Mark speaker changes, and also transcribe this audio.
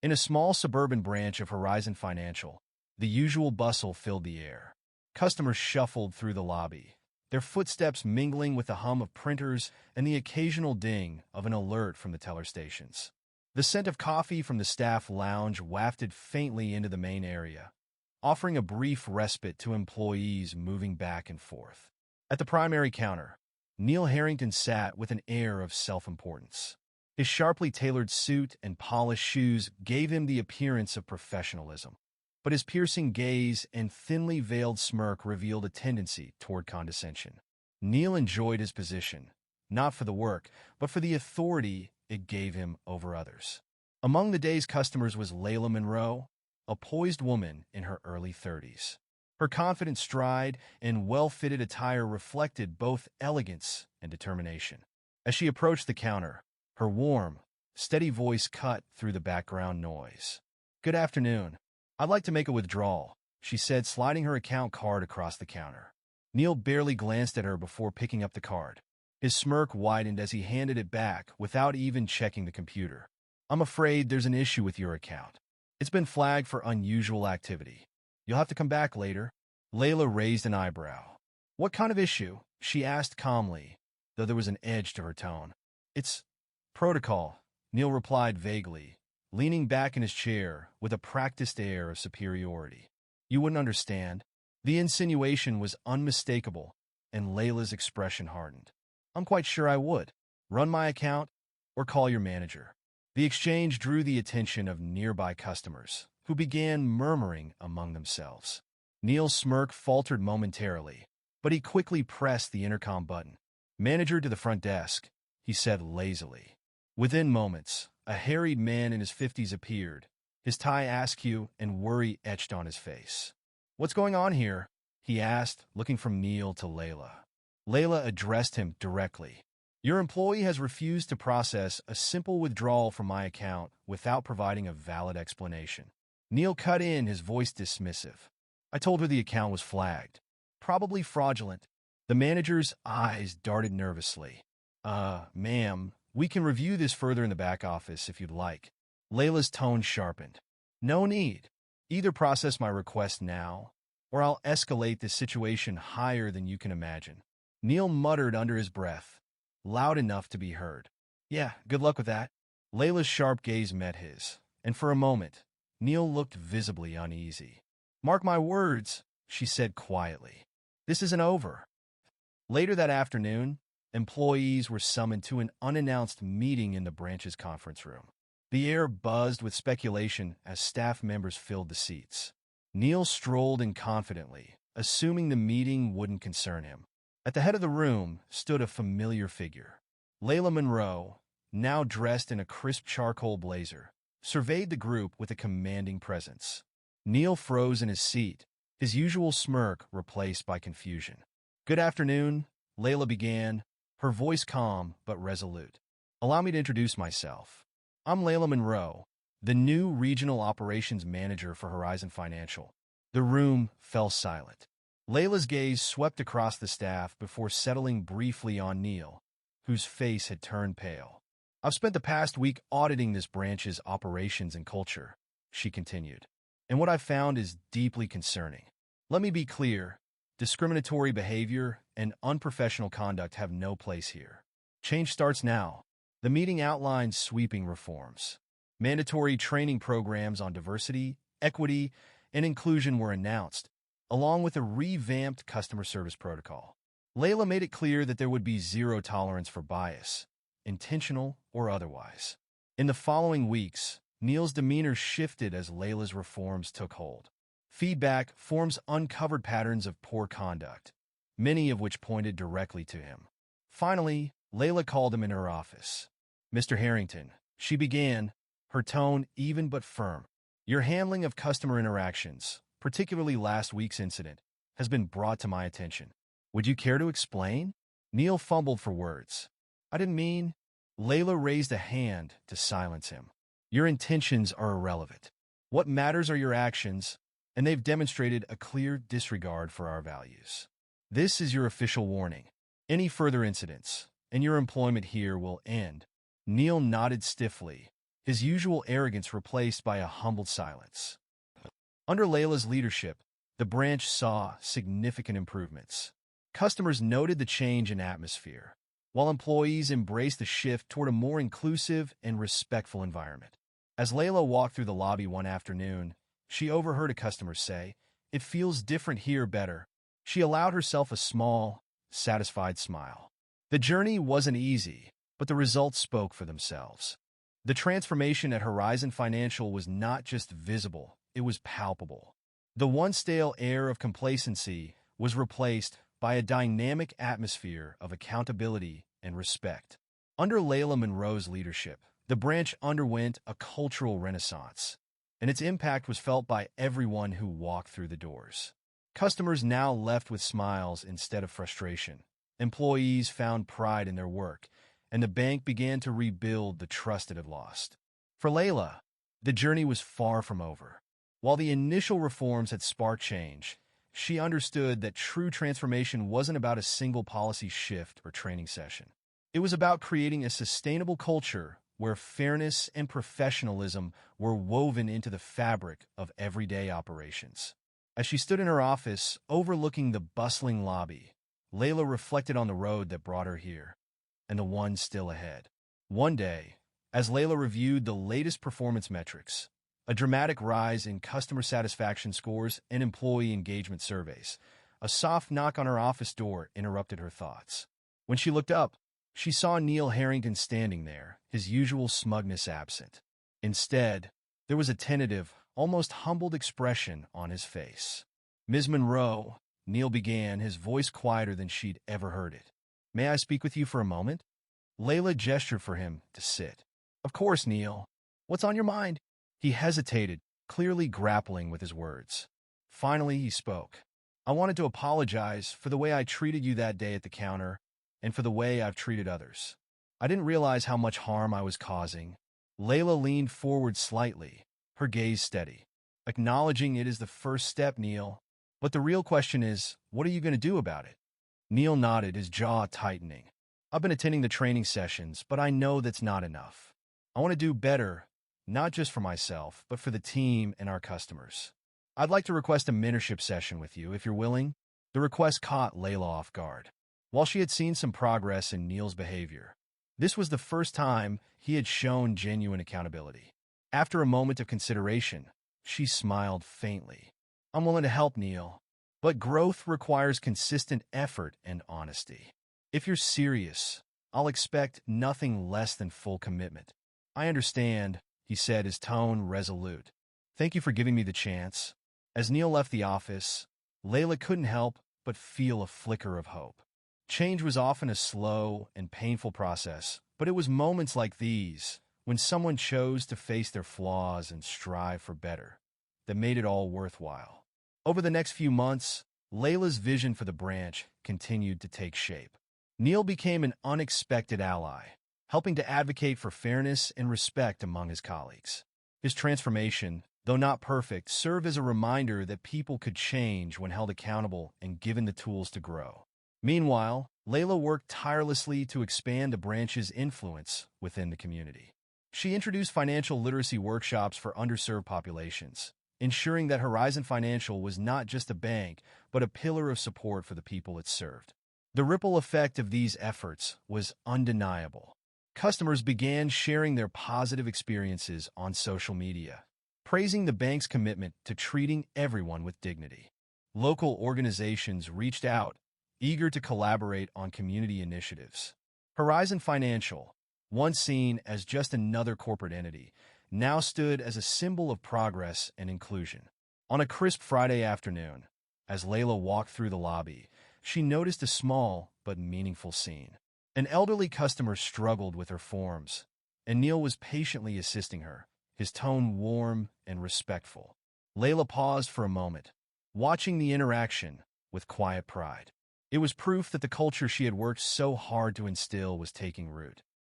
Speaker 1: In a small suburban branch of Horizon Financial, the usual bustle filled the air. Customers shuffled through the lobby, their footsteps mingling with the hum of printers and the occasional ding of an alert from the teller stations. The scent of coffee from the staff lounge wafted faintly into the main area, offering a brief respite to employees moving back and forth. At the primary counter, Neil Harrington sat with an air of self-importance. His sharply tailored suit and polished shoes gave him the appearance of professionalism, but his piercing gaze and thinly veiled smirk revealed a tendency toward condescension. Neil enjoyed his position, not for the work, but for the authority it gave him over others. Among the day's customers was Layla Monroe, a poised woman in her early 30s. Her confident stride and well-fitted attire reflected both elegance and determination. As she approached the counter, her warm, steady voice cut through the background noise. "Good afternoon. I'd like to make a withdrawal," she said, sliding her account card across the counter. Neil barely glanced at her before picking up the card. His smirk widened as he handed it back without even checking the computer. "I'm afraid there's an issue with your account. It's been flagged for unusual activity. You'll have to come back later." Layla raised an eyebrow. "What kind of issue?" she asked calmly, though there was an edge to her tone. "It's protocol," Neil replied vaguely, leaning back in his chair with a practiced air of superiority. "You wouldn't understand." The insinuation was unmistakable, and Layla's expression hardened. "I'm quite sure I would. Run my account or call your manager." The exchange drew the attention of nearby customers, who began murmuring among themselves. Neil's smirk faltered momentarily, but he quickly pressed the intercom button. "Manager to the front desk," he said lazily. Within moments, a harried man in his 50s appeared, his tie askew and worry etched on his face. "What's going on here?" he asked, looking from Neil to Layla. Layla addressed him directly. "Your employee has refused to process a simple withdrawal from my account without providing a valid explanation." Neil cut in, his voice dismissive. "I told her the account was flagged. Probably fraudulent." The manager's eyes darted nervously. Ma'am, we can review this further in the back office if you'd like." Layla's tone sharpened. "No need. Either process my request now, or I'll escalate this situation higher than you can imagine." Neil muttered under his breath, loud enough to be heard. "Yeah, good luck with that." Layla's sharp gaze met his, and for a moment, Neil looked visibly uneasy. "Mark my words," she said quietly. "This isn't over." Later that afternoon, employees were summoned to an unannounced meeting in the branch's conference room. The air buzzed with speculation as staff members filled the seats. Neil strolled in confidently, assuming the meeting wouldn't concern him. At the head of the room stood a familiar figure. Layla Monroe, now dressed in a crisp charcoal blazer, surveyed the group with a commanding presence. Neil froze in his seat, his usual smirk replaced by confusion. "Good afternoon," Layla began, her voice calm but resolute. "Allow me to introduce myself. I'm Layla Monroe, the new Regional Operations Manager for Horizon Financial." The room fell silent. Layla's gaze swept across the staff before settling briefly on Neil, whose face had turned pale. "I've spent the past week auditing this branch's operations and culture," she continued, "and what I've found is deeply concerning. Let me be clear. Discriminatory behavior and unprofessional conduct have no place here. Change starts now." The meeting outlined sweeping reforms. Mandatory training programs on diversity, equity, and inclusion were announced, along with a revamped customer service protocol. Layla made it clear that there would be zero tolerance for bias, intentional or otherwise. In the following weeks, Neil's demeanor shifted as Layla's reforms took hold. Feedback forms uncovered patterns of poor conduct, many of which pointed directly to him. Finally, Layla called him in her office. "Mr. Harrington," she began, her tone even but firm. "Your handling of customer interactions, particularly last week's incident, has been brought to my attention. Would you care to explain?" Neil fumbled for words. "I didn't mean—" Layla raised a hand to silence him. "Your intentions are irrelevant. What matters are your actions, and they've demonstrated a clear disregard for our values. This is your official warning. Any further incidents, and your employment here will end." Neil nodded stiffly, his usual arrogance replaced by a humbled silence. Under Layla's leadership, the branch saw significant improvements. Customers noted the change in atmosphere, while employees embraced the shift toward a more inclusive and respectful environment. As Layla walked through the lobby one afternoon, she overheard a customer say, "It feels different here better." She allowed herself a small, satisfied smile. The journey wasn't easy, but the results spoke for themselves. The transformation at Horizon Financial was not just visible, it was palpable. The once stale air of complacency was replaced by a dynamic atmosphere of accountability and respect. Under Layla Monroe's leadership, the branch underwent a cultural renaissance, and its impact was felt by everyone who walked through the doors. Customers now left with smiles instead of frustration. Employees found pride in their work, and the bank began to rebuild the trust it had lost. For Layla, the journey was far from over. While the initial reforms had sparked change, she understood that true transformation wasn't about a single policy shift or training session. It was about creating a sustainable culture where fairness and professionalism were woven into the fabric of everyday operations. As she stood in her office, overlooking the bustling lobby, Layla reflected on the road that brought her here, and the one still ahead. One day, as Layla reviewed the latest performance metrics, a dramatic rise in customer satisfaction scores and employee engagement surveys, a soft knock on her office door interrupted her thoughts. When she looked up, she saw Neil Harrington standing there, his usual smugness absent. Instead, there was a tentative, almost humbled expression on his face. "Ms. Monroe," Neil began, his voice quieter than she'd ever heard it. "May I speak with you for a moment?" Layla gestured for him to sit. "Of course, Neil. What's on your mind?" He hesitated, clearly grappling with his words. Finally, he spoke. "I wanted to apologize for the way I treated you that day at the counter and for the way I've treated others. I didn't realize how much harm I was causing." Layla leaned forward slightly, her gaze steady. "Acknowledging it is the first step, Neil. But the real question is, what are you going to do about it?" Neil nodded, his jaw tightening. "I've been attending the training sessions, but I know that's not enough. I want to do better, not just for myself, but for the team and our customers. I'd like to request a mentorship session with you, if you're willing." The request caught Layla off guard. While she had seen some progress in Neil's behavior, this was the first time he had shown genuine accountability. After a moment of consideration, she smiled faintly. "I'm willing to help, Neil, but growth requires consistent effort and honesty. If you're serious, I'll expect nothing less than full commitment." "I understand," he said, his tone resolute. "Thank you for giving me the chance." As Neil left the office, Layla couldn't help but feel a flicker of hope. Change was often a slow and painful process, but it was moments like these, when someone chose to face their flaws and strive for better, that made it all worthwhile. Over the next few months, Layla's vision for the branch continued to take shape. Neil became an unexpected ally, helping to advocate for fairness and respect among his colleagues. His transformation, though not perfect, served as a reminder that people could change when held accountable and given the tools to grow. Meanwhile, Layla worked tirelessly to expand the branch's influence within the community. She introduced financial literacy workshops for underserved populations, ensuring that Horizon Financial was not just a bank, but a pillar of support for the people it served. The ripple effect of these efforts was undeniable. Customers began sharing their positive experiences on social media, praising the bank's commitment to treating everyone with dignity. Local organizations reached out, eager to collaborate on community initiatives. Horizon Financial, once seen as just another corporate entity, now stood as a symbol of progress and inclusion. On a crisp Friday afternoon, as Layla walked through the lobby, she noticed a small but meaningful scene. An elderly customer struggled with her forms, and Neil was patiently assisting her, his tone warm and respectful. Layla paused for a moment, watching the interaction with quiet pride. It was proof that the culture she had worked so hard to instill was taking root.